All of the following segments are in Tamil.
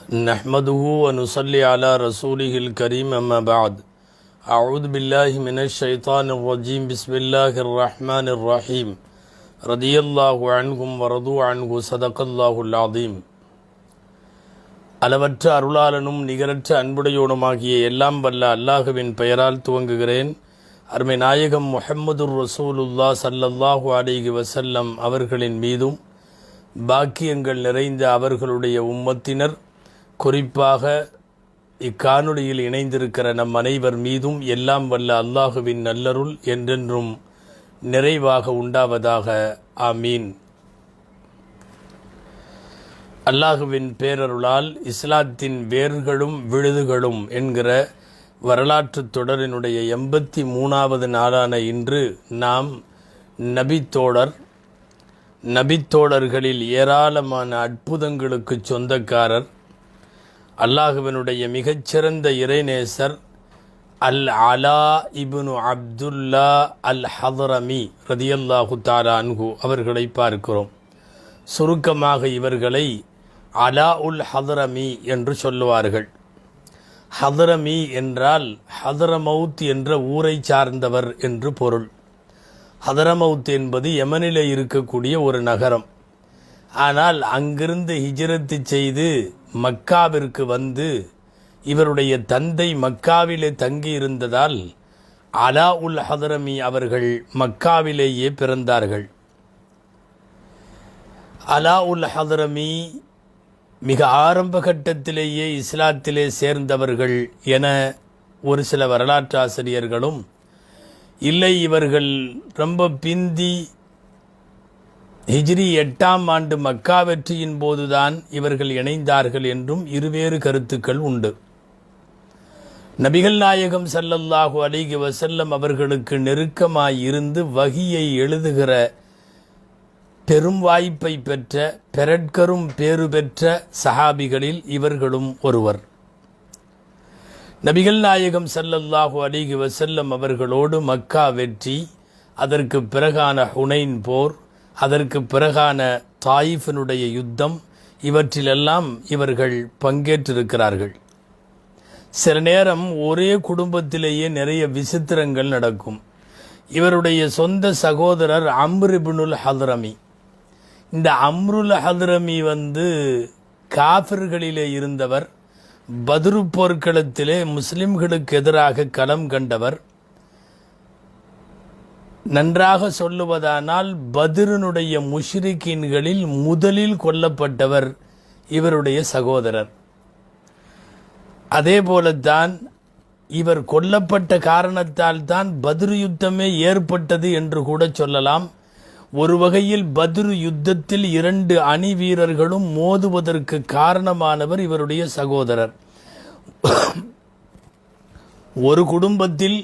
नहमदुहु व नुसल्ली अला रसूलिहिल करीम अम्मा बाद अऊज़ु बिल्लाहि मिनश शैतानिर रजीम बिस्मिल्लाहिर रहमानिर रहीम रदियल्लाहु अन्हुम व रदू अन्हु सदक़ल्लाहुल अज़ीम. அளவற்ற அருளாளனும் நிகரற்ற அன்புடையோனுமாகிய எல்லாம் வல்ல அல்லாஹுவின் பெயரால் துவங்குகிறேன். அருமை நாயகம் முஹம்மதுர் ரசூலுல்லாஹ் ஸல்லல்லாஹு அலைஹி வஸல்லம் அவர்களின் மீதும் பாக்கியங்கள் நிறைந்த அவர்களுடைய உம்மத்தினர், குறிப்பாக இக்காணொளியில் இணைந்திருக்கிற நம் அனைவர் மீதும் எல்லாம் வல்ல அல்லாஹுவின் நல்லருள் என்றென்றும் நிறைவாக உண்டாவதாக. ஆமீன். அல்லாஹுவின் பேரருளால் இஸ்லாத்தின் வேர்களும் விழுதுகளும் என்கிற வரலாற்று தொடரினுடைய 83வது நாளான இன்று நாம் நபித்தோழர்களில் ஏராளமான அற்புதங்களுக்கு சொந்தக்காரர், அல்லாஹுவினுடைய மிகச்சிறந்த இறைநேசர் அல் அலா இப்னு அப்துல்லா அல் ஹதரமி ரதியல்லாஹு தஆலா அன்ஹு அவர்களை பார்க்கிறோம். சுருக்கமாக இவர்களை அலா உல் ஹதரமி என்று சொல்லுவார்கள். ஹதரமி என்றால் ஹதரமவுத் என்ற ஊரை சார்ந்தவர் என்று பொருள். ஹதரமவுத் என்பது யமனிலே இருக்கக்கூடிய ஒரு நகரம். ஆனால் அங்கிருந்து ஹிஜ்ரத்து செய்து மக்காவிற்கு வந்து இவருடைய தந்தை மக்காவிலே தங்கியிருந்ததால் அலா உல் ஹதரமி அவர்கள் மக்காவிலேயே பிறந்தார்கள். அலா உல் ஹதரமி மிக ஆரம்ப கட்டத்திலேயே இஸ்லாத்திலே சேர்ந்தவர்கள் என ஒரு சில வரலாற்று ஆசிரியர்களும், இல்லை இவர்கள் ரொம்ப பிந்தி ஹிஜ்ரி 8ஆம் ஆண்டு மக்கா வெற்றியின் போதுதான் இவர்கள் இணைந்தார்கள் என்றும் இருவேறு கருத்துக்கள் உண்டு. நபிகள் நாயகம் ஸல்லல்லாஹு அலைஹி வஸல்லம் அவர்களுக்கு நெருக்கமாயிருந்து வஹியை எழுதுகிற பெரும் வாய்ப்பை பெற்ற பெரட்கரும் பேறு பெற்ற சஹாபிகளில் இவர்களும் ஒருவர். நபிகள் நாயகம் ஸல்லல்லாஹு அலைஹி வஸல்லம் அவர்களோடு மக்கா வெற்றி, அதற்கு பிறகான ஹுனைன் போர், அதற்கு பிறகான தாயிஃபினுடைய யுத்தம், இவற்றிலெல்லாம் இவர்கள் பங்கேற்றிருக்கிறார்கள். சில நேரம் ஒரே குடும்பத்திலேயே நிறைய விசித்திரங்கள் நடக்கும். இவருடைய சொந்த சகோதரர் அம்ர் இப்னுல் ஹதரமி. இந்த அம்ருல் ஹதரமி காஃபிர்களிலே இருந்தவர். பத்ரு போர்க்களத்திலே முஸ்லிம்களுக்கு எதிராக களம் கண்டவர். நன்றாக சொல்லுவதானால் பத்ருனுடைய முஷ்ரிக்கீன்களில் முதலில் கொல்லப்பட்டவர் இவருடைய சகோதரர். அதே போலத்தான் இவர் கொல்லப்பட்ட காரணத்தால் தான் பத்ரு யுத்தமே ஏற்பட்டது என்று கூட சொல்லலாம். ஒரு வகையில் பத்ரு யுத்தத்தில் 2 அணி வீரர்களும் மோதுவதற்கு காரணமானவர் இவருடைய சகோதரர். ஒரு குடும்பத்தில்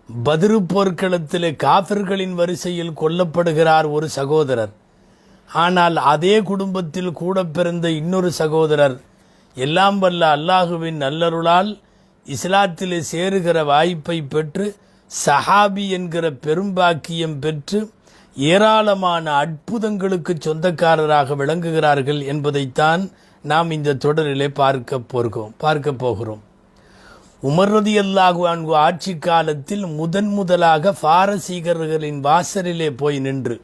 பத்ரு போர்க்களத்திலே காஃபிர்களின் வரிசையில் கொல்லப்படுகிறார் ஒரு சகோதரர். ஆனால் அதே குடும்பத்தில் கூட பிறந்த இன்னொரு சகோதரர் எல்லாம் வல்ல அல்லாஹுவின் நல்லருளால் இஸ்லாத்திலே சேருகிற வாய்ப்பை பெற்று சஹாபி என்கிற பெரும்பாக்கியம் பெற்று ஏராளமான அற்புதங்களுக்கு சொந்தக்காரராக விளங்குகிறார்கள் என்பதைத்தான் நாம் இந்த தொடரிலே பார்க்க போகிறோம். உமர் ரலியல்லாஹு அன்ஹு ஆட்சி காலத்தில் முதலாக பாரசீகர்களின் வாசலிலே போய் நின்று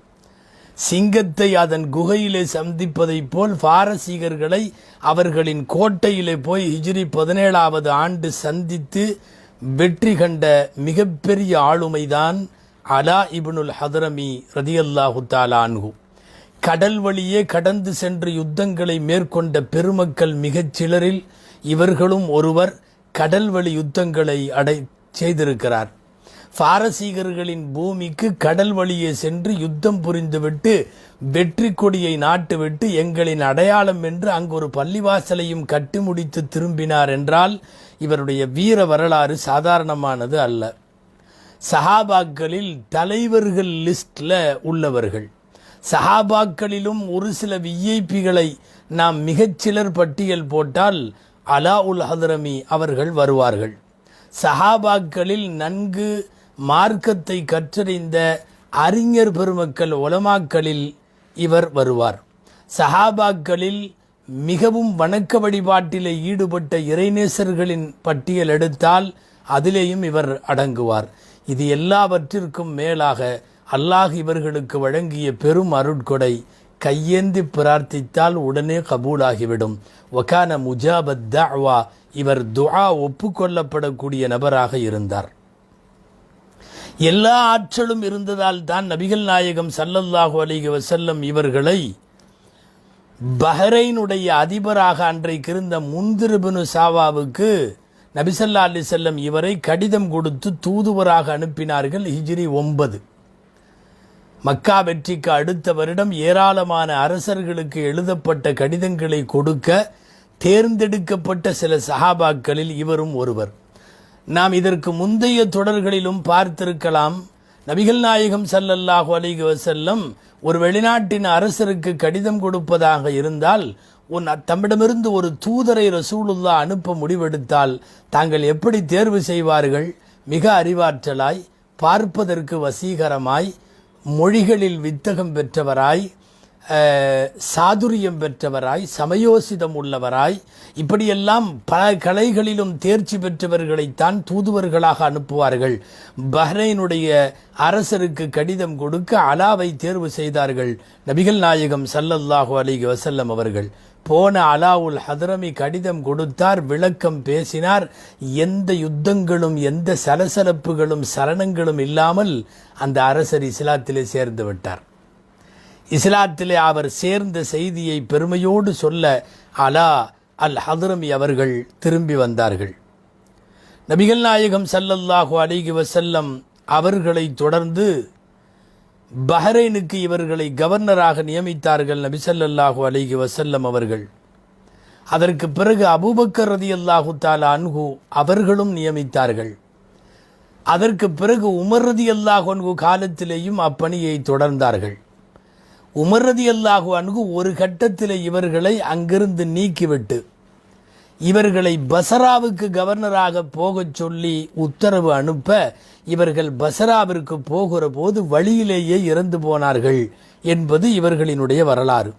சிங்கத்தை அதன் குகையிலே சந்திப்பதைப் போல் பாரசீகர்களை அவர்களின் கோட்டையிலே போய் ஹிஜ்ரி 17வது ஆண்டு சந்தித்து வெற்றி கண்ட மிகப்பெரிய ஆளுமைதான் அலா இப்னுல் ஹதரமி ரதியல்லாஹு தஆலா அன்ஹு. கடல் வழியே கடந்து சென்று யுத்தங்களை மேற்கொண்ட பெருமக்கள் மிகச் சிலரில் இவர்களும் ஒருவர். கடல் வழி யுத்தங்களை செய்திருக்கிறார். பாரசீகர்களின் பூமிக்கு கடல் வழியே சென்று யுத்தம் புரிந்துவிட்டு வெற்றி கொடியை நாட்டுவிட்டு எங்களின் அடையாளம் என்று அங்கு ஒரு பள்ளிவாசலையும் கட்டி முடித்து திரும்பினார் என்றால் இவருடைய வீர வரலாறு சாதாரணமானது அல்ல. சஹாபாக்களில் தலைவர்கள் லிஸ்ட்ல உள்ளவர்கள். சஹாபாக்களிலும் ஒரு சில விஐபிகளை நாம் மிகச்சிலர் பட்டியல் போட்டால் அலா உல் ஹதரமி அவர்கள் வருவார்கள். சஹாபாக்களில் நன்கு மார்க்கத்தை கற்றறிந்த அறிஞர் பெருமக்கள் உலமாக்களில் இவர் வருவார். சஹாபாக்களில் மிகவும் வணக்க வழிபாட்டிலே ஈடுபட்ட இறைநேசர்களின் பட்டியல் எடுத்தால் அதிலேயும் இவர் அடங்குவார். இது எல்லாவற்றிற்கும் மேலாக அல்லாஹ் இவர்களுக்கு வழங்கிய பெரும் அருட்கொடை, கையேந்தி பிரார்த்தித்தால் உடனே கபூலாகிவிடும். வகான முஜாபத் தஅவா, இவர் துஆ ஒப்புக்கொள்ளப்படக்கூடிய நபராக இருந்தார். எல்லா ஆற்றலும் இருந்ததால் தான் நபிகள் நாயகம் ஸல்லல்லாஹு அலைஹி வஸல்லம் இவர்களை பஹ்ரைனுடைய அதிபராக அன்றைக்கு இருந்த முன்திர் இப்னு சாவாவுக்கு நபி ஸல்லல்லாஹு அலைஹி வஸல்லம் இவரை கடிதம் கொடுத்து தூதுவராக அனுப்பினார்கள். ஹிஜ்ரி 9. மக்கா வெற்றிக்கு அடுத்த வருடம் ஏராளமான அரசர்களுக்கு எழுதப்பட்ட கடிதங்களை கொடுக்க தேர்ந்தெடுக்கப்பட்ட சில சஹாபாக்களில் இவரும் ஒருவர். நாம் இதற்கு முந்தைய தொடர்களிலும் பார்த்திருக்கலாம். நபிகள் நாயகம் ஸல்லல்லாஹு அலைஹி வஸல்லம் ஒரு வெளிநாட்டின் அரசருக்கு கடிதம் கொடுப்பதாக இருந்தால் தம்மிடமிருந்து ஒரு தூதரை ரசூலுல்லாஹ் அனுப்ப முடிவெடுத்தால் தாங்கள் எப்படி தேர்வு செய்வார்கள்? மிக அறிவாற்றலாய், பார்ப்பதற்கு வசீகரமாய், மொழிகளில் வித்தகம் பெற்றவராய், சாதுரியம் பெற்றவராய், சமயோசிதம் உள்ளவராய், இப்படியெல்லாம் பல கலைகளிலும் தேர்ச்சி பெற்றவர்களைத்தான் தூதுவர்களாக அனுப்புவார்கள். பஹ்ரைனுடைய அரசருக்கு கடிதம் கொடுக்க அலாவை தேர்வு செய்தார்கள் நபிகள் நாயகம் ஸல்லல்லாஹு அலைஹி வஸல்லம் அவர்கள். போன அலாவுல் ஹதரமி கடிதம் கொடுத்தார், விளக்கம் பேசினார். எந்த யுத்தங்களும் எந்த சலசலப்புகளும் சலனங்களும் இல்லாமல் அந்த அரசர் இஸ்லாத்திலே சேர்ந்து விட்டார். இஸ்லாத்திலே அவர் சேர்ந்த செய்தியை பெருமையோடு சொல்ல அலா அல் ஹதரமி அவர்கள் திரும்பி வந்தார்கள். நபிகள் நாயகம் ஸல்லல்லாஹு அலைஹி வஸல்லம் அவர்களை தொடர்ந்து பஹ்ரைனுக்கு இவர்களை கவர்னராக நியமித்தார்கள் நபி ஸல்லல்லாஹு அலைஹி வஸல்லம் அவர்கள். அதற்கு பிறகு அபூபக்கர் ரலியல்லாஹு தஆலா அன்ஹு அவர்களும் நியமித்தார்கள். அதற்கு பிறகு உமர் ரலியல்லாஹு அன்ஹு காலத்திலேயும் அப்பணியை தொடர்ந்தார்கள். உமர் ரலியல்லாஹு அன்ஹு ஒரு கட்டத்தில் இவர்களை அங்கிருந்து நீக்கிவிட்டு இவர்களை பசராவுக்கு கவர்னராக போகச் சொல்லி உத்தரவு அனுப்ப இவர்கள் பசராவிற்கு போகிற போது வழியிலேயே இறந்து போனார்கள் என்பது இவர்களினுடைய வரலாறு.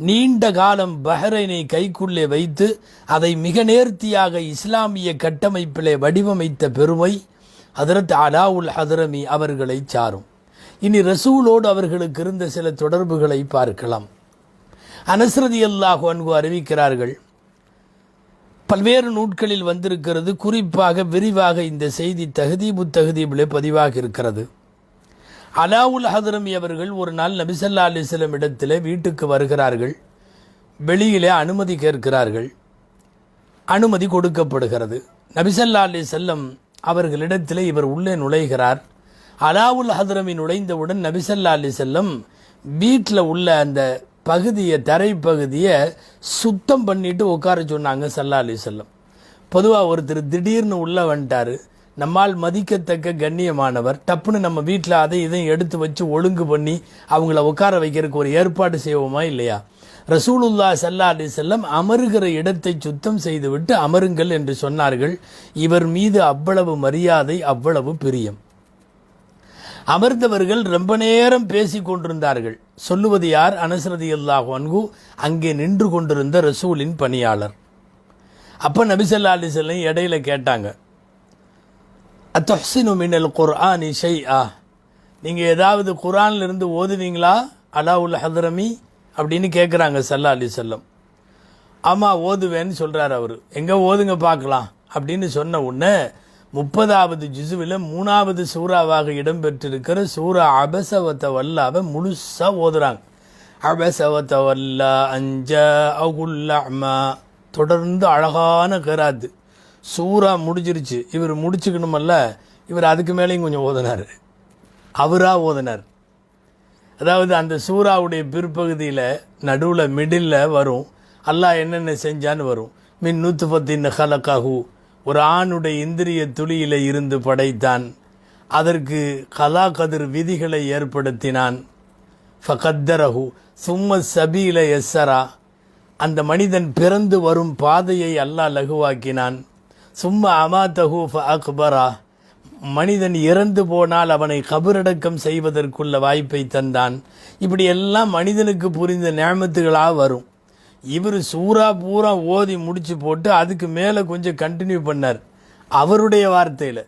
நீண்ட காலம் பஹ்ரைனை கைக்குள்ளே வைத்து அதை மிக நேர்த்தியாக இஸ்லாமிய கட்டமைப்பிலே வடிவமைத்த பெருமை ஹதரத் அலாவுல் ஹதரமி அவர்களை சாரும். இனி ரசூலோடு அவர்களுக்கு இருந்த சில தொடர்புகளை பார்க்கலாம். அனஸ் ரலியல்லாஹு அன்ஹு அறிவிக்கிறார்கள், பல்வேறு நூட்களில் வந்திருக்கிறது, குறிப்பாக விரிவாக இந்த செய்தி தஹதீபிலே பதிவாக இருக்கிறது. அலாவுல் ஹதரமி அவர்கள் ஒரு நாள் நபி ஸல்லல்லாஹு அலைஹி வஸல்லம் இடத்திலே வீட்டுக்கு வருகிறார்கள். வெளியிலே அனுமதி கேட்கிறார்கள். அனுமதி கொடுக்கப்படுகிறது. நபி ஸல்லல்லாஹு அலைஹி வஸல்லம் அவர்களிடத்திலே இவர் உள்ளே நுழைகிறார். அலாவுல் ஹதரமி நுழைந்தவுடன் நபி ஸல்லல்லாஹு அலைஹி வஸல்லம் வீட்டில் உள்ள அந்த பகுதியை, தரைப்பகுதியை சுத்தம் பண்ணிட்டு உட்கார சொன்னாங்க ஸல்லல்லாஹு அலைஹி வஸல்லம். பொதுவாக ஒருத்தர் திடீர்னு உள்ளே வந்துட்டார், நம்மால் மதிக்கத்தக்க கண்ணியமானவர், டப்புன்னு நம்ம வீட்டில் அதை இதையும் எடுத்து வச்சு ஒழுங்கு பண்ணி அவங்கள உட்கார வைக்கிறதுக்கு ஒரு ஏற்பாடு செய்வோமா இல்லையா? ரசூலுல்லாஹ் ஸல்லல்லாஹு அலைஹி வஸல்லம் அமருகிற இடத்தை சுத்தம் செய்துவிட்டு அமருங்கள் என்று சொன்னார்கள். இவர் மீது அவ்வளவு மரியாதை, அவ்வளவு பிரியம். அமர்ந்தவர்கள் ரொம்ப நேரம் பேசி கொண்டிருந்தார்கள். சொல்லுவது யார்? அனஸ் ரலியல்லாஹு அன்ஹு, அங்கே நின்று கொண்டிருந்த ரசூலின் பணியாளர். அப்போ நபி ஸல்லல்லாஹு அலைஹி வஸல்லம் இடையில கேட்டாங்க, அத்துஹ்ஸினு மினல் குர்ஆனி ஷைஆ, நீங்கள் ஏதாவது குர்ஆன்ல இருந்து ஓதுவீங்களா அலாவுல் ஹதரமி அப்படின்னு கேட்குறாங்க ஸல்லல்லாஹு அலைஹி வஸல்லம். ஆமாம் ஓதுவேன்னு சொல்கிறார் அவர். எங்கே ஓதுங்க பார்க்கலாம் அப்படின்னு சொன்ன உடனே 30வது ஜுஸுவில் 3வது சூறாவாக இடம்பெற்றிருக்கிற சூரா அபஸ வ தவல்லாவை முழுசாக ஓதுறாங்க. அபஸ வ தவல்லா அன்ஜாஅஹுல் அஅமா, தொடர்ந்து அழகான கிராத்து. சூரா முடிஞ்சிருச்சு, இவர் முடிச்சுக்கணுமல்ல, இவர் அதுக்கு மேலேயும் கொஞ்சம் ஓதினார், அவராக ஓதினார். அதாவது அந்த சூறாவுடைய பிற்பகுதியில் நடுவில் மிடில் வரும், அல்லாஹ் என்னென்ன செஞ்சான்னு வரும். மின் நுத்ஃபத்தின் ஹலகஹு, ஒரு ஆணுடைய இந்திரிய துளியில இருந்து படைத்தான், அதற்கு கலா கதிர் விதிகளை ஏற்படுத்தினான். ஃபகத்தரஹு சும்ம சபீல யஸ்ஸரா, அந்த மனிதன் பிறந்து வரும் பாதையை அல்லாஹ் லகுவாக்கினான். சும்ம அமாதஹு ஃபஅக்பரா, மனிதன் இறந்து போனால் அவனை கபரடக்கம் செய்வதற்குள்ள வாய்ப்பை தந்தான். இப்படி எல்லாம் மனிதனுக்கு புரிந்த நியமத்துகளாக வரும். இவர் சூறா பூரா ஓதி முடிச்சு போட்டு அதுக்கு மேலே கொஞ்சம் கண்டினியூ பண்ணார் அவருடைய வார்த்தையில்.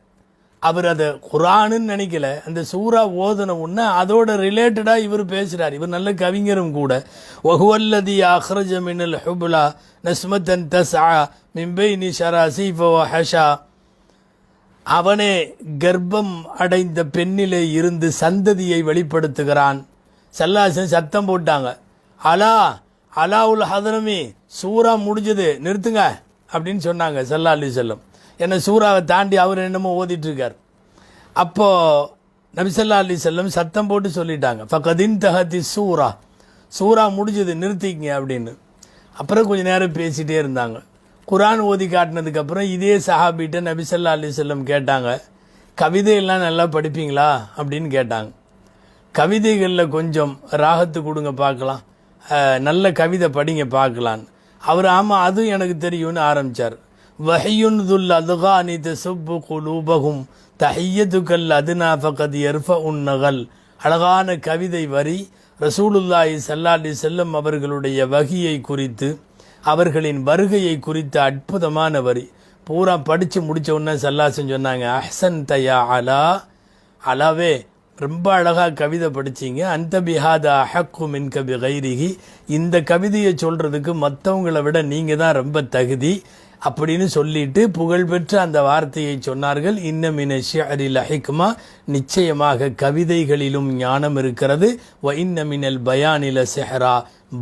அவர் அதை குரானுன்னு நினைக்கல, அந்த சூறா ஓதன உடனே அதோட ரிலேட்டடாக இவர் பேசுகிறார். இவர் நல்ல கவிஞரும் கூட. வஹுவல்லதி அஹ்ரஜ மினல் ஹுப்லா நஸ்மத்தன் தஸ்ஆ மின் பைனி ஷராஸீஃப வ ஹஷா. அவனே கர்ப்பம் அடைந்த பெண்ணிலே இருந்து சந்ததியை வெளிப்படுத்துகிறான். சல்லாசன் சத்தம் போட்டாங்க, அலாவுல் ஹதரமி சூறா முடிஞ்சது நிறுத்துங்க அப்படின்னு சொன்னாங்க சல்லா அலி செல்லம். என்னை சூறாவை தாண்டி அவர் என்னமோ ஓதிட்டு இருக்கார். அப்போது நபிசல்லா அலி செல்லம் சத்தம் போட்டு சொல்லிட்டாங்க, ஃபகதின் தஹதி சூறா முடிஞ்சது நிறுத்திங்க அப்படின்னு. அப்புறம் கொஞ்சம் நேரம் பேசிகிட்டே இருந்தாங்க. குரான் ஓதி காட்டினதுக்கப்புறம் இதே சஹாபிட்ட நபிசல்லா அலி செல்லம் கேட்டாங்க, கவிதையெல்லாம் நல்லா படிப்பீங்களா அப்படின்னு கேட்டாங்க. கவிதைகளில் கொஞ்சம் ராகத்து கொடுங்க பார்க்கலாம், நல்ல கவிதை படிங்க பார்க்கலான்னு. அவர் ஆமாம் அதுவும் எனக்கு தெரியும்னு ஆரம்பித்தார். வஹியுன் துல் அதுகானி தசுப்பு குலூபகும் தஹியத்துக்கல் அதுனா ஃபகத் எர்ஃப உன்னகல். அழகான கவிதை வரி ரசூலுல்லாஹி ஸல்லல்லாஹு அலைஹி வஸல்லம் அவர்களுடைய வஹியை குறித்து, அவர்களின் வருகையை குறித்த அற்புதமான வரி. பூரா படித்து முடித்த உடனே சல்லாசன் சொன்னாங்க, அஹ்சன் தயா அலாவே ரொம்ப அழகாக கவிதை படிச்சிங்க. அந்த பிஹாதா அஹக்கு மின்க பிகைரிஹி. இந்த கவிதையை சொல்கிறதுக்கு மற்றவங்களை விட நீங்கள் தான் ரொம்ப தகுதி அப்படின்னு சொல்லிட்டு புகழ்பெற்ற அந்த வார்த்தையை சொன்னார்கள். இன்னமின ஷிஅரில் ஹிக்மா, நிச்சயமாக கவிதைகளிலும் ஞானம் இருக்கிறது. வ இன்னமினல் பயானில செஹரா,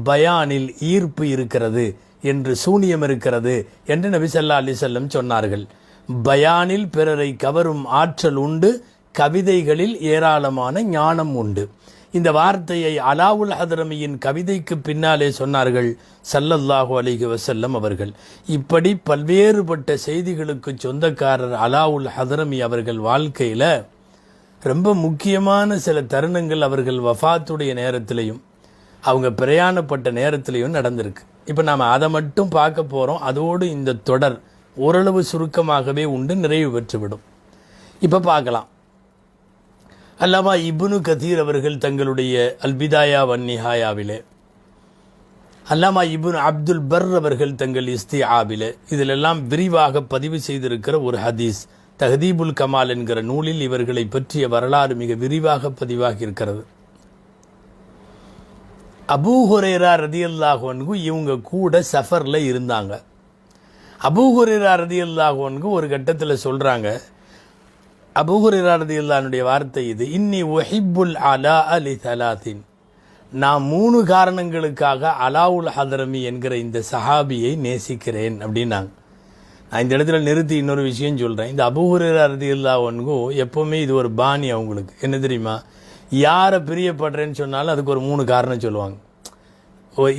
பயானில் ஈர்ப்பு இருக்கிறது என்று, சூனியம் இருக்கிறது என்று நபி ஸல்லல்லாஹு அலைஹி வஸல்லம் சொன்னார்கள். பயானில் பிறரை கவரும் ஆற்றல் உண்டு, கவிதைகளில் ஏராளமான ஞானம் உண்டு. இந்த வார்த்தையை அலாவுல் ஹதரமியின் கவிதைக்கு பின்னாலே சொன்னார்கள் ஸல்லல்லாஹு அலைஹி வஸல்லம் அவர்கள். இப்படி பல்வேறுபட்ட செய்திகளுக்கு சொந்தக்காரர் அலாவுல் ஹதரமி அவர்கள் வாழ்க்கையில் ரொம்ப முக்கியமான சில தருணங்கள் அவர்கள் வஃபாத்துடைய நேரத்திலையும் அவங்க பிரயாணப்பட்ட நேரத்திலையும் நடந்திருக்கு. இப்போ நாம் அதை மட்டும் பார்க்க போகிறோம். அதோடு இந்த தொடர் ஓரளவு சுருக்கமாகவே உண்டு, நிறைவு பெற்றுவிடும். இப்போ பார்க்கலாம். அல்லாமா இப்னு கதீர் அவர்கள் தங்களுடைய அல்பிதாயா வன்னிஹாயாவிலே, அல்லாமா இப்னு அப்துல் பர் அவர்கள் தங்கள் இஸ்திஆபிலே இதிலெல்லாம் விரிவாக பதிவு செய்திருக்கிற ஒரு ஹதீஸ் தஹதீபுல் கமால் என்கிற நூலில் இவர்களை பற்றிய வரலாறு மிக விரிவாக பதிவாகி இருக்கிறது. அபூ ஹுரைரா ரதியல்லாஹு அன்ஹு இவங்க கூட சஃபரில் இருந்தாங்க. அபூ ஹுரைரா ரதியல்லாஹு அன்ஹு ஒரு கட்டத்தில் சொல்கிறாங்க, அபூ ஹுரைரா ரலியல்லாஹுடைய வார்த்தை இது, இன்னி உஹிப்புல் அலா லி தலாத்தின், நான் 3 காரணங்களுக்காக அலாவுல் ஹதரமி என்கிற இந்த சஹாபியை நேசிக்கிறேன் அப்படின்னாங்க. நான் இந்த இடத்துல நிறுத்தி இன்னொரு விஷயம் சொல்கிறேன். இந்த அபூ ஹுரைரா ரலியல்லாஹு அன்ஹு எப்போவுமே இது ஒரு பாணி அவங்களுக்கு. என்ன தெரியுமா, யாரை பிரியப்படுறேன்னு சொன்னாலும் அதுக்கு ஒரு 3 காரணம் சொல்லுவாங்க.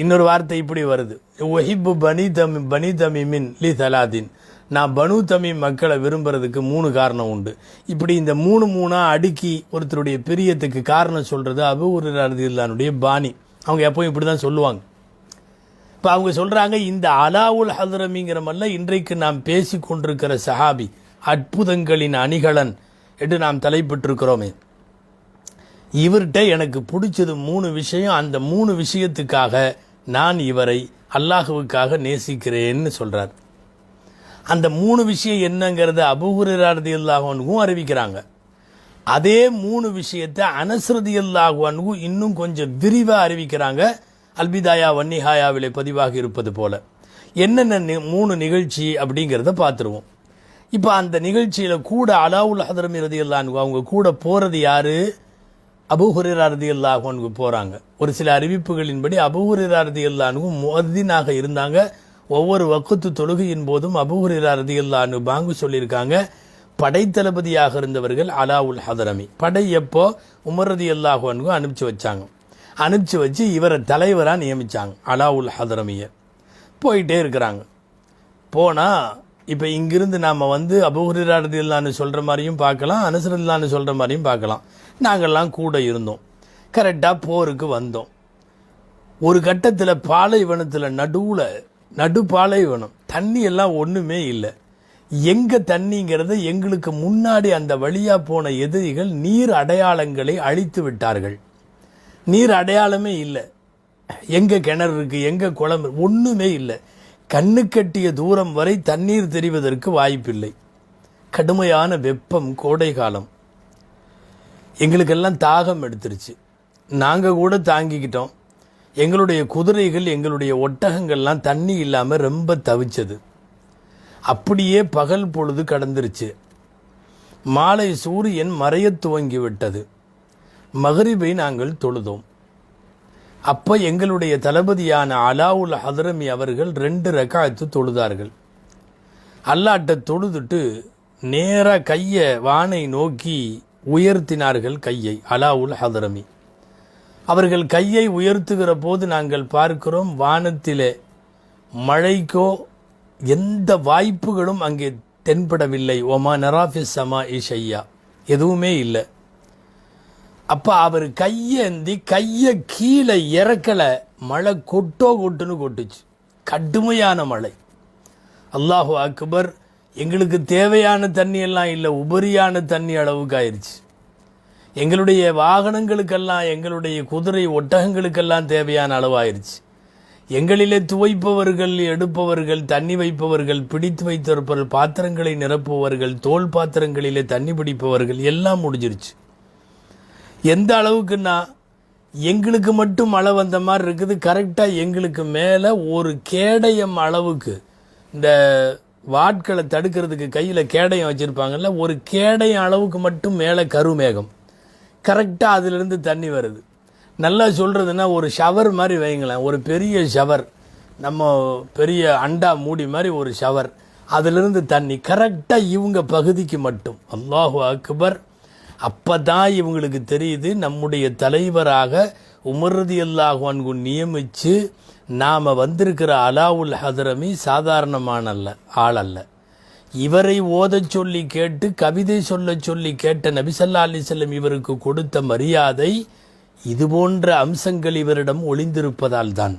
இன்னொரு வார்த்தை இப்படி வருது, ஒஹிப்பு பனி தமிமின் லி தலாத்தின், நான் பனு தமீம் மக்களை விரும்புறதுக்கு 3 காரணம் உண்டு. இப்படி இந்த 3 அடுக்கி ஒருத்தருடைய பிரியத்துக்கு காரணம் சொல்கிறது அபூ ஹுரைரா ரலியல்லாஹுடைய பாணி. அவங்க எப்பவும் இப்படி தான் சொல்லுவாங்க. இப்போ அவங்க சொல்கிறாங்க, இந்த அலாவுல் ஹதரமிங்கிற மாதிரிலாம் இன்றைக்கு நாம் பேசி கொண்டிருக்கிற சஹாபி, அற்புதங்களின் அணிகலன் என்று நாம் தலைப்பட்டிருக்கிறோமே, இவர்கிட்ட எனக்கு பிடிச்சது 3 விஷயம். அந்த 3 விஷயத்துக்காக நான் இவரை அல்லாஹுவுக்காக நேசிக்கிறேன்னு சொல்கிறார். அந்த 3 விஷயம் என்னங்கிறத அபூ ஹுரைரா ரலியல்லாஹு அன்ஹு அறிவிக்கிறாங்க. அதே 3 விஷயத்தை அனஸ் ரலியல்லாஹு அன்ஹு இன்னும் கொஞ்சம் விரிவாக அறிவிக்கிறாங்க. அல்பிதாயா வன்னிஹாயாவிலே பதிவாக இருப்பது போல. என்னென்ன 3 நிகழ்ச்சி அப்படிங்கிறத பார்த்துருவோம். இப்போ அந்த நிகழ்ச்சியில் கூட அலாவுல் ஹதரமி ரலியல்லாஹு அன்ஹு அவங்க கூட போகிறது யார், அபூ ஹுரைரா ரலியல்லாஹு அன்ஹு போகிறாங்க. ஒரு சில அறிவிப்புகளின்படி அபூ ஹுரைரா ரலியல்லாஹு அன்ஹு முஅத்தினாக இருந்தாங்க. ஒவ்வொரு வக்து தொழுகையின் போதும் அபூ ஹுரைரா ரலியல்லாஹு அன்ஹு பாங்கு சொல்லியிருக்காங்க. படைத்தளபதியாக இருந்தவர்கள் அலாவுல் ஹதரமி. படை எப்போ உமர் ரலியல்லாஹு அன்ஹு அனுப்பிச்சு வச்சாங்க. அனுப்பிச்சு வச்சு இவரை தலைவராக நியமித்தாங்க அலாவுல் ஹதரமியை. போயிட்டே இருக்கிறாங்க. போனால் இப்போ இங்கிருந்து நாம் அபூ ஹுரைரா ரலியல்லாஹு அன்ஹு சொல்கிற மாதிரியும் பார்க்கலாம், அனஸ் ரலியல்லாஹு அன்ஹு சொல்கிற மாதிரியும் பார்க்கலாம். நாங்கள்லாம் கூட இருந்தோம். கரெக்டாக போருக்கு வந்தோம். ஒரு கட்டத்தில் பாலைவனத்தில் நடு பாலைவனம், தண்ணி எல்லாம் ஒன்றுமே இல்லை. எங்கே தண்ணிங்கிறத எங்களுக்கு முன்னாடி அந்த வழியாக போன எதிரிகள் நீர் அடையாளங்களை அழித்து விட்டார்கள். நீர் அடையாளமே இல்லை. எங்கே கிணறு இருக்குது, எங்கே குளம், ஒன்றுமே இல்லை. கண்ணு கட்டிய தூரம் வரை தண்ணீர் தெரிவதற்கு வாய்ப்பில்லை. கடுமையான வெப்பம், கோடை காலம். எங்களுக்கெல்லாம் தாகம் எடுத்துருச்சு. நாங்கள் கூட தாங்கிக்கிட்டோம். எங்களுடைய குதிரைகள், எங்களுடைய ஒட்டகங்கள்லாம் தண்ணி இல்லாமல் ரொம்ப தவிச்சது. அப்படியே பகல் பொழுது கடந்துருச்சு. மாலை சூரியன் மறையத் துவங்கி விட்டது. மகரிபை நாங்கள் தொழுதோம். அப்போ எங்களுடைய தளபதியான அலாவுல் ஹதரமி அவர்கள் 2 ரக்காத்து தொழுதார்கள். அல்லாட்ட தொழுதுட்டு நேராக கையை வானை நோக்கி உயர்த்தினார்கள். கையை அலாவுல் ஹதரமி அவர்கள் கையை உயர்த்துகிற போது நாங்கள் பார்க்கிறோம், வானத்திலே மழைக்கோ எந்த வாய்ப்புகளும் அங்கே தென்படவில்லை. ஒமா நராஃபிஸ் சமா இஷையா, எதுவுமே இல்லை. அப்போ அவர் கையேந்தி கையை கீழே இறக்கலை, மழை கொட்டுன்னு கொட்டுச்சு. கடுமையான மழை. அல்லாஹு அக்பர். எங்களுக்கு தேவையான தண்ணி எல்லாம் இல்லை, உபரியான தண்ணி அளவுக்கு ஆயிடுச்சு. எங்களுடைய வாகனங்களுக்கெல்லாம், எங்களுடைய குதிரை ஒட்டகங்களுக்கெல்லாம் தேவையான அளவாயிருச்சு. எங்களிலே துவைப்பவர்கள், எடுப்பவர்கள், தண்ணி வைப்பவர்கள், பிடித்து வைத்திருப்பவர்கள், பாத்திரங்களை நிரப்புபவர்கள், தோல் பாத்திரங்களிலே தண்ணி பிடிப்பவர்கள் எல்லாம் முடிஞ்சிருச்சு. எந்த அளவுக்குன்னா, எங்களுக்கு மட்டும் மழை வந்த மாதிரி இருக்குது. கரெக்டாக எங்களுக்கு மேலே ஒரு கேடயம் அளவுக்கு, இந்த வாட்களை தடுக்கிறதுக்கு கையில் கேடயம் வச்சுருப்பாங்கல்ல, ஒரு கேடயம் அளவுக்கு மட்டும் மேலே கருமேகம். கரெக்டாக அதிலிருந்து தண்ணி வருது. நல்லா சொல்கிறதுன்னா, ஒரு ஷவர் மாதிரி வைங்களேன், ஒரு பெரிய ஷவர், நம்ம பெரிய அண்டா மூடி மாதிரி ஒரு ஷவர், அதிலிருந்து தண்ணி கரெக்டாக இவங்க பகுதிக்கு மட்டும். அல்லாஹு அக்பர். அப்போ தான் இவங்களுக்கு தெரியுது, நம்முடைய தலைவராக உமர் ரலியல்லாஹு அன்ஹு நியமித்து நாம் வந்திருக்கிற அலாவுல் ஹதரமி சாதாரணமான ஆள் அல்ல. இவரை ஓதச் சொல்லி கேட்டு, கவிதை சொல்ல சொல்லி கேட்ட நபி ஸல்லல்லாஹு அலைஹி வஸல்லம் இவருக்கு கொடுத்த மரியாதை, இதுபோன்ற அம்சங்கள் இவரிடம் ஒளிந்திருப்பதால் தான்.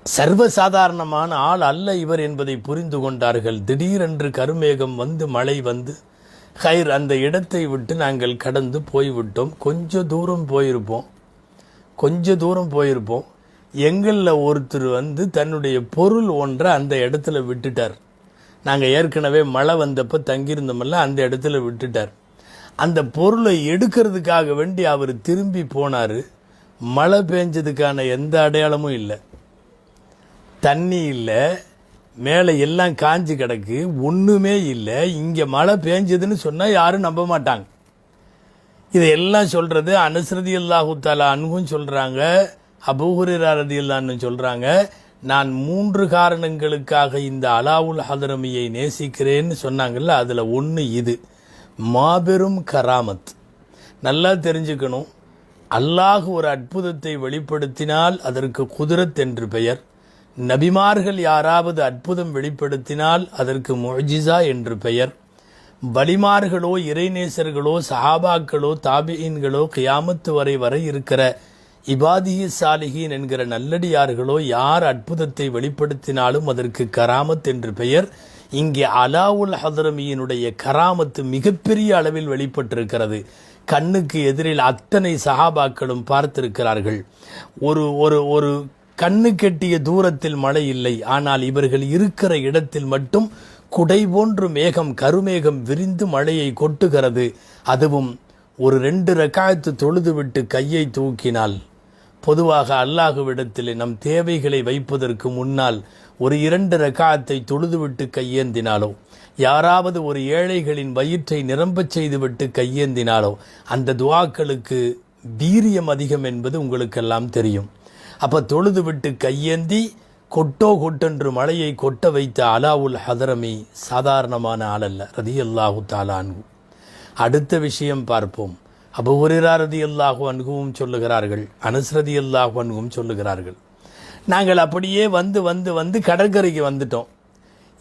சர்வசாதாரணமான ஆள் அல்ல இவர் என்பதை புரிந்து கொண்டார்கள். திடீரென்று கருமேகம் வந்து, மழை வந்து, ஹைர், அந்த இடத்தை விட்டு நாங்கள் கடந்து போய்விட்டோம். கொஞ்சம் தூரம் போயிருப்போம். எங்களில் ஒருத்தர் வந்து தன்னுடைய பொருள் ஒன்றை அந்த இடத்துல விட்டுட்டார். நாங்கள் ஏற்கனவே மழை வந்தப்போ தங்கியிருந்தோம்ல, அந்த இடத்துல விட்டுட்டார். அந்த பொருளை எடுக்கிறதுக்காக வேண்டி அவர் திரும்பி போனார். மழை பெஞ்சதுக்கான எந்த அடையாளமும் இல்லை, தண்ணி இல்லை, மேலே எல்லாம் காஞ்சி கிடக்கு, ஒன்றுமே இல்லை. இங்கே மழை பெஞ்சதுன்னு சொன்னால் யாரும் நம்ப மாட்டாங்க. இதையெல்லாம் சொல்கிறது அனஸ் ரலியல்லாஹு தஆலா அன்ஹும் சொல்கிறாங்க, அபூ ஹுரைரா ரலியல்லாஹு அன்ஹு சொல்கிறாங்க. நான் 3 காரணங்களுக்காக இந்த அலாவுல் ஹதரமியை நேசிக்கிறேன்னு சொன்னாங்கல்ல, அதில் ஒன்று இது, மாபெரும் கராமத். நல்லா தெரிஞ்சுக்கணும், அல்லாஹ் ஒரு அற்புதத்தை வெளிப்படுத்தினால் அதற்கு குதிரத் என்று பெயர். நபிமார்கள் யாராவது அற்புதம் வெளிப்படுத்தினால் அதற்கு முஅ்ஜிஸா என்று பெயர். வலிமார்களோ, இறைநேசர்களோ, சஹாபாக்களோ, தாபிஈன்களோ, கியாமத்து வரை இருக்கிற இபாதிஹி சாலிஹீன் என்கிற நல்லடியார்களோ யார் அற்புதத்தை வெளிப்படுத்தினாலும் அதற்கு கராமத் என்று பெயர். இங்கே அலாவுல் ஹதரமியினுடைய கராமத்து மிகப்பெரிய அளவில் வெளிப்பட்டிருக்கிறது. கண்ணுக்கு எதிரில் அத்தனை சஹாபாக்களும் பார்த்திருக்கிறார்கள். ஒரு கண்ணு கெட்டிய தூரத்தில் மழை இல்லை, ஆனால் இவர்கள் இருக்கிற இடத்தில் மட்டும் குடை போன்று மேகம், கருமேகம் விரிந்து மழையை கொட்டுகிறது. அதுவும் ஒரு 2 ரக்காத்து தொழுதுவிட்டு கையை தூக்கினால், பொதுவாக அல்லாஹ்விடத்தில் நம் தேவைகளை வைப்பதற்கு முன்னால் ஒரு 2 ரக்காத்தை தொழுதுவிட்டு கையேந்தினாலோ, யாராவது ஒரு ஏழைகளின் வயிற்றை நிரம்பச் செய்துவிட்டு கையேந்தினாலோ அந்த துஆக்களுக்கு வீரியம் அதிகம் என்பது உங்களுக்கெல்லாம் தெரியும். அப்போ தொழுதுவிட்டு கையேந்தி கொட்டென்று மழையை கொட்ட வைத்த அலாவுல் ஹதரமி சாதாரணமான ஆளல்ல, ரலியல்லாஹு தஆலா அன்ஹு. அடுத்த விஷயம் பார்ப்போம். அபூ ஹுரைரா ரலியல்லாஹு அன்ஹுவும் சொல்லுகிறார்கள், அனஸ் ரலியல்லாஹு அன்ஹுவும் சொல்லுகிறார்கள், நாங்கள் அப்படியே வந்து கடற்கரைக்கு வந்துட்டோம்.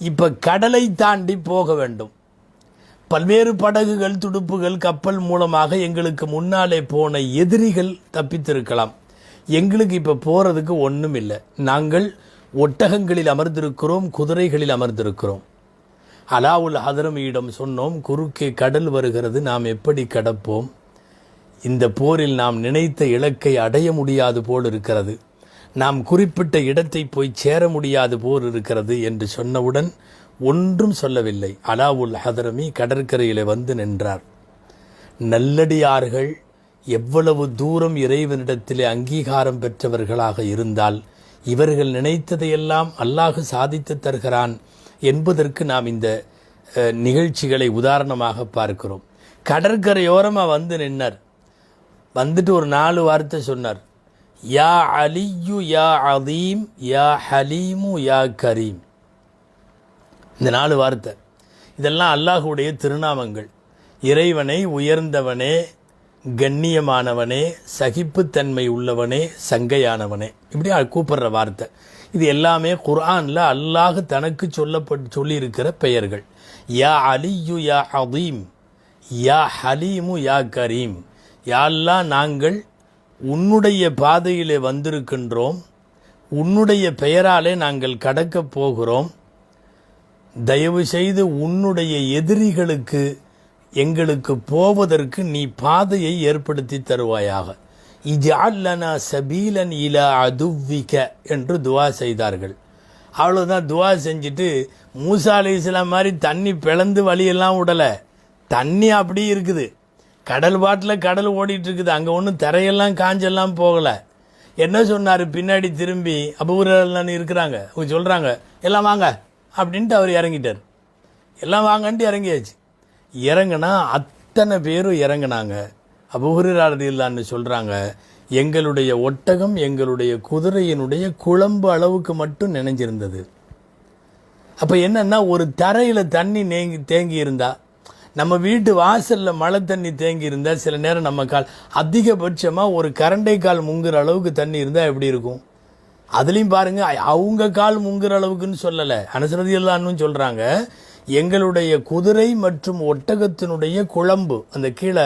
இப்போ கடலை தாண்டி போக வேண்டும். பல்வேறு படகுகள், துடுப்புகள், கப்பல் மூலமாக எங்களுக்கு முன்னாலே போன எதிரிகள் தப்பித்திருக்கலாம். எங்களுக்கு இப்போ போகிறதுக்கு ஒன்றும் இல்லை. நாங்கள் ஒட்டகங்களில் அமர்ந்திருக்கிறோம், குதிரைகளில் அமர்ந்திருக்கிறோம். அலாவுல் ஹதரமியிடம் சொன்னோம், குறுக்கே கடல் வருகிறது, நாம் எப்படி கடப்போம்? இந்த போரில் நாம் நினைத்த இலக்கை அடைய முடியாது போல் இருக்கிறது, நாம் குறிப்பிட்ட இடத்தை போய் சேர முடியாது போல் இருக்கிறது என்று சொன்னவுடன் ஒன்றும் சொல்லவில்லை. அலாவுல் ஹதரமி கடற்கரையில் வந்து நின்றார். நல்லடியார்கள் எவ்வளவு தூரம் இறைவனிடத்திலே அங்கீகாரம் பெற்றவர்களாக இருந்தால் இவர்கள் நினைத்ததையெல்லாம் அல்லாஹ் சாதித்து தருகிறான் என்பதற்கு நாம் இந்த நிகழ்ச்சிகளை உதாரணமாக பார்க்கிறோம். கடற்கரையோரமாக வந்து நின்றார். வந்துட்டு ஒரு 4 வார்த்தை சொன்னார். யா அலியு யா அதீம் யா ஹலீமு யா கரீம். இந்த 4 வார்த்தை இதெல்லாம் அல்லாஹுடைய திருநாமங்கள். இறைவனை உயர்ந்தவனே, கண்ணியமானவனே, சகிப்புத்தன்மை உள்ளவனே, சங்கையானவனே, இப்படி கூப்பிடுற வார்த்தை. இது எல்லாமே குர்ஆனில் அல்லாஹ் தனக்கு சொல்லியிருக்கிற பெயர்கள். யா அலியு யா அதீம் யா ஹலீமு யா கரீம். யா அல்லாஹ், நாங்கள் உன்னுடைய பாதையிலே வந்திருக்கின்றோம், உன்னுடைய பெயராலே நாங்கள் கடக்கப் போகிறோம். தயவு செய்து உன்னுடைய எதிரிகளுக்கு எங்களுக்கு போவதற்கு நீ பாதையை ஏற்படுத்தி தருவாயாக. இஜ்அல் லனா சபீலன் இலா அதுவ்விக என்று துவா செய்தார்கள். அவ்வளோதான். துவா செஞ்சுட்டு மூசா அலைஹிஸ்ஸலாம் மாதிரி தண்ணி பிளந்து வழியெல்லாம் விடலை. தண்ணி அப்படியே இருக்குது. கடல் பாட்டில் கடல் ஓடிட்டு இருக்குது. அங்கே ஒன்றும் தரையெல்லாம் காஞ்செல்லாம் போகலை. என்ன சொன்னார்? பின்னாடி திரும்பி அபூஹுரைரா இருக்கிறாங்க, அவங்க சொல்கிறாங்க எல்லாம் வாங்க அப்படின்ட்டு அவர் இறங்கிட்டார். எல்லாம் வாங்கன்ட்டு இறங்கியாச்சு. இறங்கினா அத்தனை பேரும் இறங்கினாங்க. அபூஹுரைரா ரலியல்லாஹு சொல்கிறாங்க, எங்களுடைய ஒட்டகம் எங்களுடைய குதிரையினுடைய குழம்பு அளவுக்கு மட்டும் நினைஞ்சிருந்தது. அப்போ என்னன்னா, ஒரு தரையில் தண்ணி தேங்கி இருந்தா, நம்ம வீட்டு வாசலில் மழை தண்ணி தேங்கி இருந்தால் சில நேரம் நம்ம கால் அதிகபட்சமாக ஒரு கரண்டை கால் முங்குற அளவுக்கு தண்ணி இருந்தால் எப்படி இருக்கும்? அதுலேயும் பாருங்கள், அவங்க கால் முங்குற அளவுக்குன்னு சொல்லலை. அனஸ் ரலியல்லாஹு அன்ஹு சொல்கிறாங்க, எங்களுடைய குதிரை மற்றும் ஒட்டகத்தினுடைய குழம்பு அந்த கீழே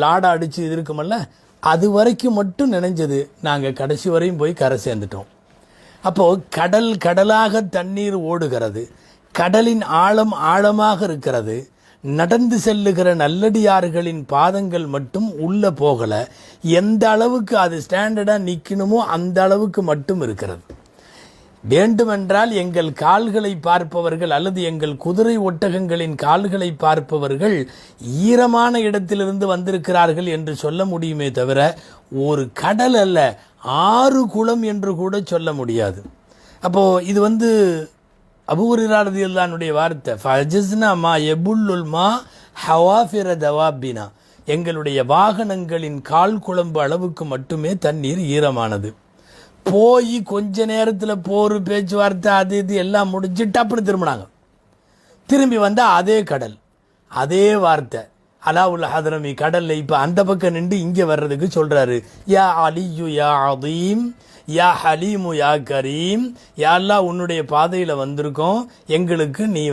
லாடா அடித்து இது இருக்குமல்ல, அது வரைக்கும் மட்டும் நினைஞ்சது. நாங்கள் கடைசி வரையும் போய் கரை சேர்ந்துட்டோம். அப்போது கடல் கடலாக தண்ணீர் ஓடுகிறது, கடலின் ஆழம் ஆழமாக இருக்கிறது. நடந்து செல்லுகிற நல்லடியார்களின் பாதங்கள் மட்டும் உள்ளே போகலை. எந்த அளவுக்கு அது ஸ்டாண்டர்டாக நிற்கணுமோ அந்த அளவுக்கு மட்டும் இருக்கிறது. வேண்டுமென்றால் எங்கள் கால்களை பார்ப்பவர்கள் அல்லது எங்கள் குதிரை ஒட்டகங்களின் கால்களை பார்ப்பவர்கள் ஈரமான இடத்திலிருந்து வந்திருக்கிறார்கள் என்று சொல்ல முடியுமே தவிர ஒரு கடல் அல்ல 6 குளம் என்று கூட சொல்ல முடியாது. அப்போது இது அபூஹுரைரா ரலியல்லாஹு அன்ஹுடைய வார்த்தை. ஃபஜஸ்னா மா யபுல்லுல் மா ஹவாஃபிர தவாபினா. எங்களுடைய வாகனங்களின் கால் குழம்பு அளவுக்கு மட்டுமே தண்ணீர் ஈரமானது. போய் கொஞ்ச நேரத்தில் போர் பேச்சுவார்த்தை அது இது எல்லாம் முடிஞ்சிட்டு அப்படி திரும்பினாங்க. திரும்பி வந்தால் அதே கடல், அதே வார்த்தை. அலாவுல் ஹதரமி கடலில் இப்போ அந்த பக்கம் நின்று இங்கே வர்றதுக்கு சொல்கிறாரு. யா அலியு யா அதீம் யா ஹலீமு யா கரீம். யா அல்லாஹ், உன்னுடைய பாதையில் வந்திருக்கோம், எங்களுக்கு நீ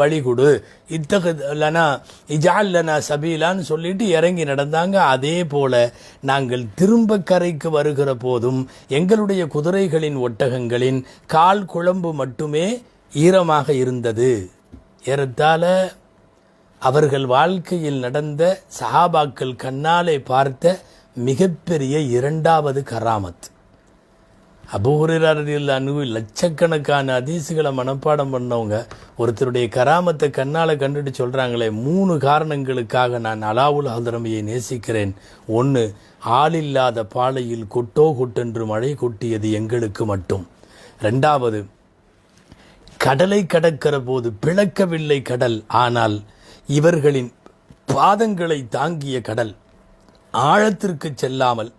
வழி கொடு. இத்தகலனா இஜ்அல் லனா சபீலான்னு சொல்லிட்டு இறங்கி நடந்தாங்க. அதே போல நாங்கள் திரும்ப கரைக்கு வருகிற போதும் எங்களுடைய குதிரைகளின் ஒட்டகங்களின் கால் குழம்பு மட்டுமே ஈரமாக இருந்தது. ஏறத்தாழ அவர்கள் வாழ்க்கையில் நடந்த சஹாபாக்கள் கண்ணாலே பார்த்த மிகப்பெரிய 2வது கராமத். அபூஹுரைரா ரலியல்லாஹு அன்ஹு லட்சக்கணக்கான ஹதீஸ்களை மனப்பாடம் பண்ணவங்க ஒருத்தருடைய கராமத்தை கண்ணால் கண்டுட்டு சொல்கிறாங்களே, 3 காரணங்களுக்காக நான் அலாவுல் ஹதரமியை நேசிக்கிறேன். 1, ஆளில்லாத பாலையில் கொட்டோ கொட்டென்று மழை கொட்டியது எங்களுக்கு மட்டும். 2வது, கடலை கடக்கிற போது பிளக்கவில்லை கடல், ஆனால் இவர்களின் பாதங்களை தாங்கிய கடல் ஆழத்திற்கு செல்லாமல்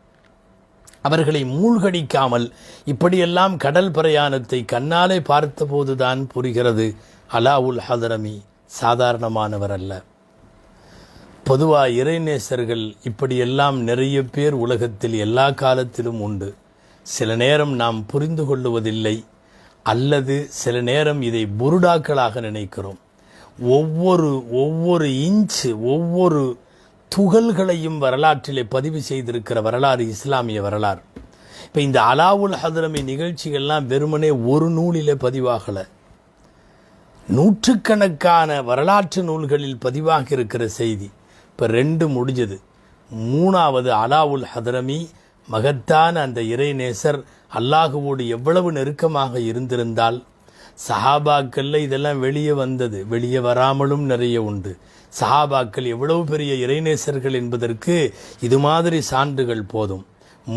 அவர்களை மூழ்கடிக்காமல் இப்படியெல்லாம் கடல் பிரயாணத்தை கண்ணாலே பார்த்தபோதுதான் புரிகிறது அலாவுல் ஹதரமி சாதாரணமானவர் அல்ல. பொதுவாக இறைநேசர்கள் இப்படியெல்லாம் நிறைய பேர் உலகத்தில் எல்லா காலத்திலும் உண்டு. சில நேரம் நாம் புரிந்து கொள்ளுவதில்லை, அல்லது சில நேரம் இதை புருடாக்களாக நினைக்கிறோம். ஒவ்வொரு இன்ச்சு ஒவ்வொரு துகள்களையும் வரலாற்றிலே பதிவு செய்திருக்கிற வரலாறு இஸ்லாமிய வரலாறு. இப்போ இந்த அலாவுல் ஹதரமி நிகழ்ச்சிகள்லாம் வெறுமனே ஒரு நூலிலே பதிவாகலை, நூற்றுக்கணக்கான வரலாற்று நூல்களில் பதிவாக இருக்கிற செய்தி. இப்போ 2 முடிஞ்சது. மூணாவது அலாவுல் ஹதரமி, மகத்தான அந்த இறைநேசர் அல்லாஹுவோடு எவ்வளவு நெருக்கமாக இருந்திருந்தால். சஹாபாக்கள்ல இதெல்லாம் வெளியே வந்தது, வெளியே வராமலும் நிறைய உண்டு. சஹாபாக்கள் எவ்வளவு பெரிய இறைநேசர்கள் என்பதற்கு இது மாதிரி சான்றுகள் போதும்.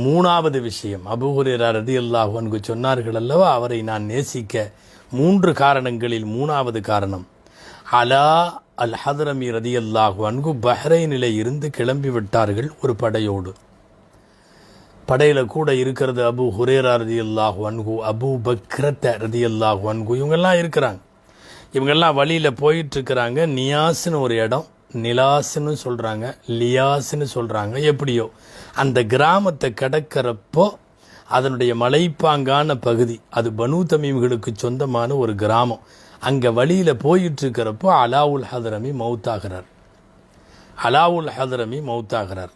மூணாவது விஷயம், அபூ ஹுரைரா ரலியல்லாஹு அன்ஹு சொன்னார்கள் அல்லவா, அவரை நான் நேசிக்க 3 காரணங்களில் 3வது காரணம், அலா அல் ஹதரமி ரலியல்லாஹு அன்ஹு பஹ்ரைனிலே இருந்து கிளம்பி விட்டார்கள் ஒரு படையோடு. படையில் கூட இருக்கிறது அபூ ஹுரைரா ரலியல்லாஹு அன்ஹு, அபூ பக்ரத்த ரலியல்லாஹு அன்ஹு, இவங்கெல்லாம் இருக்கிறாங்க. இவங்கெல்லாம் வழியில் போயிட்டுருக்கிறாங்க. நியாஸ்னு ஒரு இடம், நிலாஸ்ன்னு சொல்கிறாங்க, லியாஸ்ன்னு சொல்கிறாங்க, எப்படியோ அந்த கிராமத்தை கடக்கிறப்போ அதனுடைய மலைப்பாங்கான பகுதி, அது பனூ தமீம்களுக்கு சொந்தமான ஒரு கிராமம். அங்கே வழியில் போயிட்டுருக்கிறப்போ அலாவுல் ஹதரமி மௌத்தாகிறார். அலாவுல் ஹதரமி மௌத்தாகிறார்.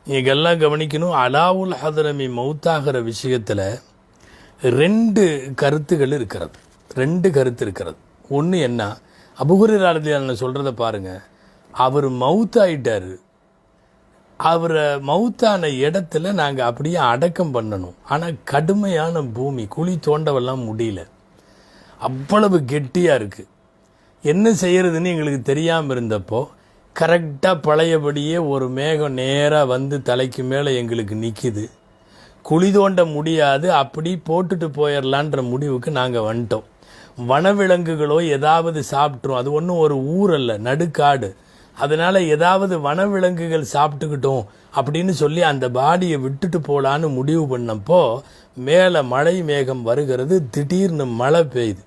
நீங்கள் எல்லாம் கவனிக்கணும், அலாவுல் ஹதரமி மௌத்தாகிற விஷயத்தில் 2 கருத்துகள் இருக்கிறது. 2 கருத்து இருக்கிறது. ஒன்று என்ன, அபூ ஹுரைரா ரலியல்லாஹு அன்ஹு சொல்கிறத பாருங்கள், அவர் மௌத்தாயிட்டார், அவரை மௌத்தான இடத்துல நாங்கள் அப்படியே அடக்கம் பண்ணணும். ஆனால் கடுமையான பூமி, குழி தோண்டவெல்லாம் முடியல, அவ்வளவு கெட்டியாக இருக்குது. என்ன செய்யறதுன்னு எங்களுக்கு தெரியாமல் இருந்தப்போ கரெக்டாக பழையபடியே ஒரு மேகம் நேராக வந்து தலைக்கு மேலே எங்களுக்கு நிற்கிது. குழி தோண்ட முடியாது, அப்படி போட்டுட்டு போயிடலான்ற முடிவுக்கு நாங்கள் வந்துட்டோம். வனவிலங்குகளோ ஏதாவது சாப்பிட்றோம், அது ஒன்றும் ஒரு ஊர் அல்ல, நடுக்காடு, அதனால் ஏதாவது வனவிலங்குகள் சாப்பிட்டுக்கிட்டோம் அப்படின்னு சொல்லி அந்த பாடியை விட்டுட்டு போகலான்னு முடிவு பண்ணப்போ மேலே மழை மேகம் வருகிறது, திடீர்னு மழை பெய்யுது.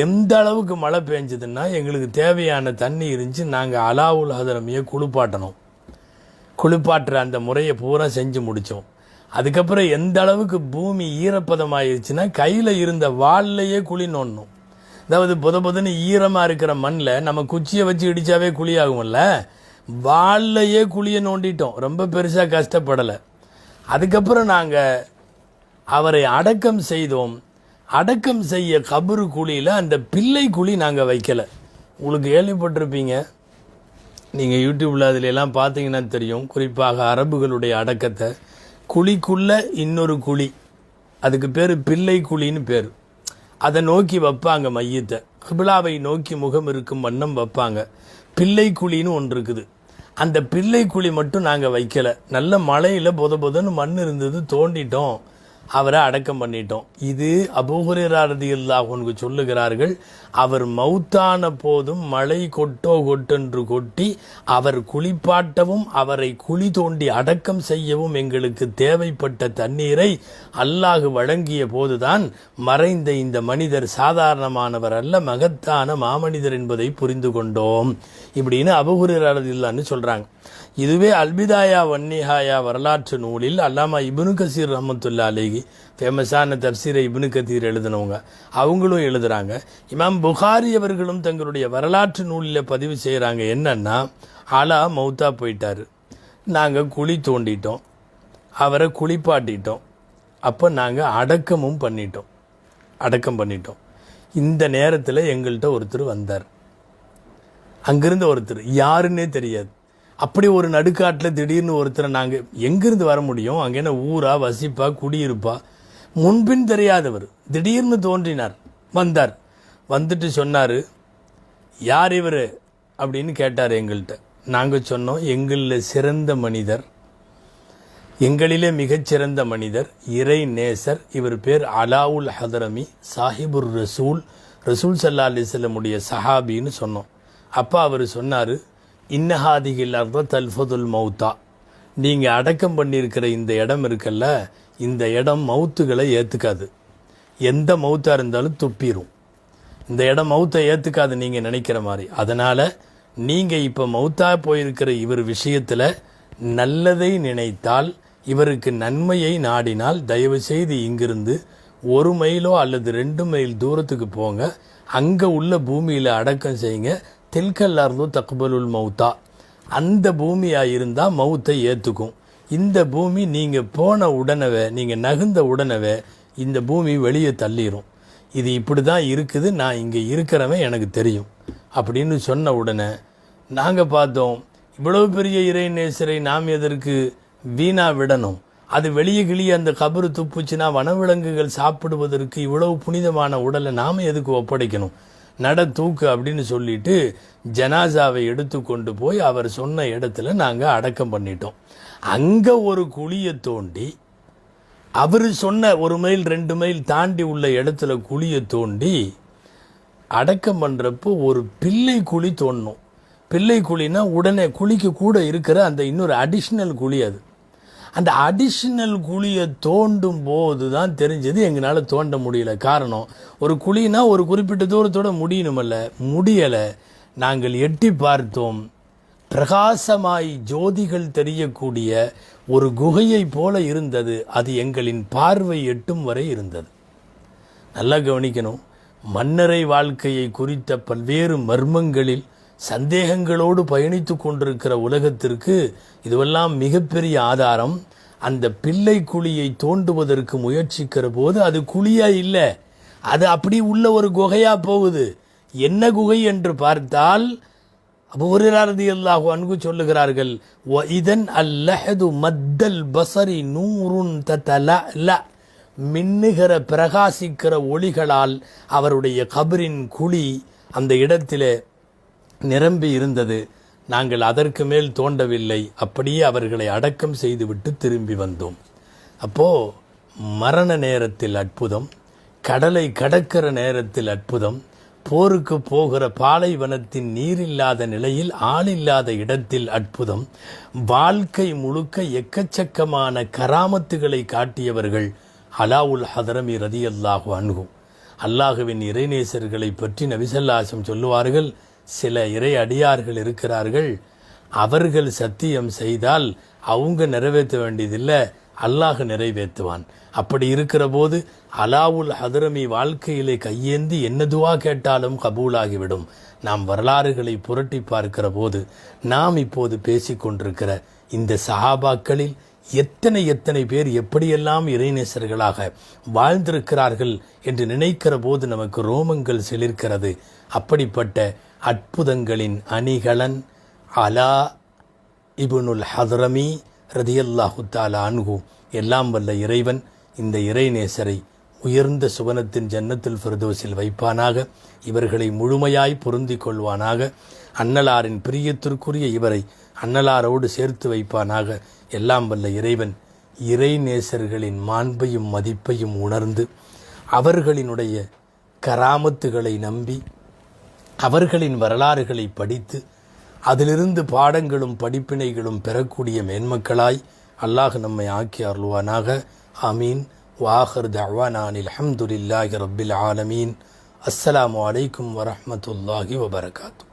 எந்த அளவுக்கு மழை பெஞ்சதுன்னா எங்களுக்கு தேவையான தண்ணி இருந்துச்சு. நாங்கள் அலாவுல் ஹதரமியை குளிப்பாட்டுற அந்த முறையை பூரா செஞ்சு முடித்தோம். அதுக்கப்புறம் எந்த அளவுக்கு பூமி ஈரப்பதமாயிருச்சுன்னா கையில் இருந்த வால்லையே குழி நோண்டணும். அதாவது பொதுன்னு ஈரமாக இருக்கிற மண்ணில் நம்ம குச்சியை வச்சு இடித்தாவே குழியாகும்ல, வால்லையே குழியை நோண்டிட்டோம். ரொம்ப பெருசாக கஷ்டப்படலை. அதுக்கப்புறம் நாங்கள் அவரை அடக்கம் செய்தோம். அடக்கம் செய்ய கபரு குழியில் அந்த பிள்ளை குழி நாங்கள் வைக்கலை. உங்களுக்கு கேள்விப்பட்டிருப்பீங்க, நீங்கள் யூடியூப்பில் அதில் எல்லாம் பார்த்தீங்கன்னா தெரியும், குறிப்பாக அரபுகளுடைய அடக்கத்தை குழிக்குள்ளே இன்னொரு குழி, அதுக்கு பேர் பிள்ளை குழின்னு பேர், அதை நோக்கி வைப்பாங்க. மையத்தை கிபிலாவை நோக்கி முகம் இருக்கும் வண்ணம் வைப்பாங்க. பிள்ளை குழின்னு ஒன்று இருக்குது. அந்த பிள்ளை குழி மட்டும் நாங்கள் வைக்கலை. நல்ல மழையில் பொதன்னு மண் இருந்தது, தோண்டிட்டோம், அவரை அடக்கம் பண்ணிட்டோம். இது அபூ ஹுரைரா ரலியல்லாஹு அன்ஹு சொல்லுகிறார்கள், அவர் மௌத்தான போதும் மழை கொட்டென்று கொட்டி அவர் குளிப்பாட்டவும் அவரை குழி தோண்டி அடக்கம் செய்யவும் எங்களுக்கு தேவைப்பட்ட தண்ணீரை அல்லாஹ் வழங்கிய போதுதான் மறைந்த இந்த மனிதர் சாதாரணமானவர் அல்ல, மகத்தான மாமனிதர் என்பதை புரிந்து கொண்டோம் இப்படின்னு அபூ ஹுரைரா ரலியல்லாஹு அன்ஹு சொல்கிறாங்க. இதுவே அல்பிதாயா வன்னிஹாயா வரலாற்று நூலில் அல்லாமா இப்னு கசீர் ரஹ்மத்துல்லாஹி அலைஹி, ஃபேமஸான தப்சீரை இப்னு கதீர் எழுதினவங்க, அவங்களும் எழுதுகிறாங்க. இமாம் புகாரி அவர்களும் தங்களுடைய வரலாற்று நூலில் பதிவு செய்கிறாங்க. என்னன்னா, அலா மௌத்தா போயிட்டார், நாங்கள் குழி தோண்டிட்டோம், அவரை குளிப்பாட்டிட்டோம், அப்போ நாங்கள் அடக்கம் பண்ணிட்டோம். இந்த நேரத்தில் எங்கள்கிட்ட ஒருத்தர் வந்தார். அங்கிருந்து ஒருத்தர் யாருன்னே தெரியாது. அப்படி ஒரு நடுக்காட்டில் திடீர்னு ஒருத்தரை நாங்கள் எங்கிருந்து வர முடியும், அங்கே என்ன ஊரா வசிப்பா குடியிருப்பா, முன்பின் தெரியாதவர் திடீர்னு தோன்றினார், வந்தார். வந்துட்டு சொன்னார், யார் இவர் அப்படின்னு கேட்டார் எங்கள்கிட்ட. நாங்கள் சொன்னோம், எங்களில் சிறந்த மனிதர், எங்களிலே மிகச்சிறந்த மனிதர், இறை நேசர், இவர் பேர் அலாவுல் ஹதரமி சாஹிபுர் ரசூல் ஸல்லல்லாஹு அலைஹி வஸல்லம் உடைய சஹாபின்னு சொன்னோம். அப்போ அவர் சொன்னார், இன்னஹாதிகில் அர்த தல்ஃபதுல் மௌத்தா, நீங்கள் அடக்கம் பண்ணியிருக்கிற இந்த இடம் இருக்குல்ல, இந்த இடம் மௌத்துகளை ஏற்றுக்காது, எந்த மௌத்தாக இருந்தாலும் துப்பிடும். இந்த இடம் மௌத்தை ஏற்றுக்காது நீங்கள் நினைக்கிற மாதிரி. அதனால் நீங்கள் இப்போ மௌத்தா போயிருக்கிற இவர் விஷயத்தில் நல்லதை நினைத்தால், இவருக்கு நன்மையை நாடினால், தயவு செய்து இங்கிருந்து 1 மைலோ அல்லது 2 மைல் தூரத்துக்கு போங்க, அங்கே உள்ள பூமியில் அடக்கம் செய்யுங்க. தில்கல் அர்து தக்பலுல் மௌத்தா, அந்த பூமியாக இருந்தால் மௌத்தை ஏற்றுக்கும். இந்த பூமி நீங்கள் போன உடனவே, நீங்கள் நகுந்த உடனவே இந்த பூமி வெளியே தள்ளிடும். இது இப்படி தான் இருக்குது, நான் இங்கே இருக்கிறவன் எனக்கு தெரியும் அப்படின்னு சொன்ன உடனே நாங்கள் பார்த்தோம், இவ்வளவு பெரிய இறை நேசரை நாம் எதற்கு வீணா விடணும்? அது வெளியே கிளியே அந்த கபரு துப்புச்சுன்னா வனவிலங்குகள் சாப்பிடுவதற்கு இவ்வளவு புனிதமான உடலை நாம் எதுக்கு ஒப்படைக்கணும்? நட தூக்கு அப்படின்னு சொல்லிட்டு ஜனாசாவை எடுத்து கொண்டு போய் அவர் சொன்ன இடத்துல நாங்கள் அடக்கம் பண்ணிட்டோம். அங்கே ஒரு குழியை தோண்டி, அவர் சொன்ன 1 மைல் 2 மைல் தாண்டி உள்ள இடத்துல குழியை தோண்டி அடக்கம் பண்ணுறப்போ ஒரு பிள்ளை குழி தோண்டணும். பிள்ளை குழினா உடனே குழிக்கு கூட இருக்கிற அந்த இன்னொரு அடிஷ்னல் குழி. அது அந்த அடிஷ்னல் குழியை தோண்டும் போது தான் தெரிஞ்சது எங்களால் தோண்ட முடியல. காரணம், ஒரு குழினா ஒரு குறிப்பிட்ட தூரத்தோடு முடியணுமல்ல, முடியலை. நாங்கள் எட்டி பார்த்தோம், பிரகாசமாய் ஜோதிகள் தெரியக்கூடிய ஒரு குகையை போல இருந்தது. அது எங்களின் பார்வை எட்டும் வரை இருந்தது. நல்லா கவனிக்கணும், மன்னரை வாழ்க்கையை குறித்த பல்வேறு மர்மங்களில் சந்தேகங்களோடு பயணித்து கொண்டிருக்கிற உலகத்திற்கு இதுவெல்லாம் மிகப்பெரிய ஆதாரம். அந்த பிள்ளை குழியை தோண்டுவதற்கு முயற்சிக்கிற போது அது குழியா இல்லை, அது அப்படி உள்ள ஒரு குகையா போகுது. என்ன குகை என்று பார்த்தால் அபூ ஹுரைரா ரலியல்லாஹு அன்ஹு சொல்லுகிறார்கள், இதன் அல்லஹது மத்தல் பஸரி நூருன் ததலஅல, மின்னுகிற பிரகாசிக்கிற ஒளிகளால் அவருடைய கபரின் குழி அந்த இடத்திலே நிரம்பி இருந்தது. நாங்கள் அதற்கு மேல் தோண்டவில்லை, அப்படியே அவர்களை அடக்கம் செய்துவிட்டு திரும்பி வந்தோம். அப்போது மரண நேரத்தில் அற்புதம், கடலை கடக்கிற நேரத்தில் அற்புதம், போருக்கு போகிற பாலைவனத்தின் நீரில்லாத நிலையில் ஆளில்லாத இடத்தில் அற்புதம், வாழ்க்கை முழுக்க எக்கச்சக்கமான கராமத்துகளை காட்டியவர்கள் அலாவுல் ஹதரமி ரலியல்லாஹு அன்ஹு. அல்லாஹுவின் இறைநேசர்களை பற்றி நபி ஸல்லல்லாஹு அலைஹி வஸல்லம் சொல்லுவார்கள், சில இறை அடியார்கள் இருக்கிறார்கள், அவர்கள் சத்தியம் செய்தால் அவங்க நிறைவேற்ற வேண்டியதில்லை, அல்லாஹ் நிறைவேற்றுவான். அப்படி இருக்கிற போது அலாவுல் ஹதரமி வாழ்க்கையிலே கையேந்தி என்ன துவா கேட்டாலும் கபூலாகிவிடும். நாம் வரலாறுகளை புரட்டி பார்க்கிற போது நாம் இப்போது பேசிக்கொண்டிருக்கிற இந்த சஹாபாக்களில் எத்தனை பேர் எப்படியெல்லாம் இறைநேசர்களாக வாழ்ந்திருக்கிறார்கள் என்று நினைக்கிற போது நமக்கு ரோமங்கள் சிலிர்க்கிறது. அப்படிப்பட்ட அற்புதங்களின் அணிகலன் அலா இப்னுல் ஹதரமி ரதியல்லாஹு தஆலா அன்ஹு. எல்லாம் வல்ல இறைவன் இந்த இறைநேசரை உயர்ந்த சுவனத்தின் ஜன்னத்துல் ஃபிர்தௌஸில் வைப்பானாக, இவர்களை முழுமையாய் பொருந்திக் கொள்வானாக, அன்னலாரின் பிரியத்திற்குரிய இவரை அன்னலாரோடு சேர்த்து வைப்பானாக. எல்லாம் வல்ல இறைவன் இறைநேசர்களின் மாண்பையும் மதிப்பையும் உணர்ந்து அவர்களினுடைய கராமத்துகளை நம்பி அவர்களின் வரலாறுகளை படித்து அதிலிருந்து பாடங்களும் படிப்பினைகளும் பெறக்கூடிய மேன்மக்களாய் அல்லாஹ் நம்மை ஆக்கி அருள்வானாக. ஆமீன். வாஹிர் தஅவானா அல்ஹம்துலில்லாஹி ரப்பில் ஆலமீன். அஸ்ஸலாமு அலைக்கும் வரஹ்மத்துல்லாஹி வபரகாத்துஹு.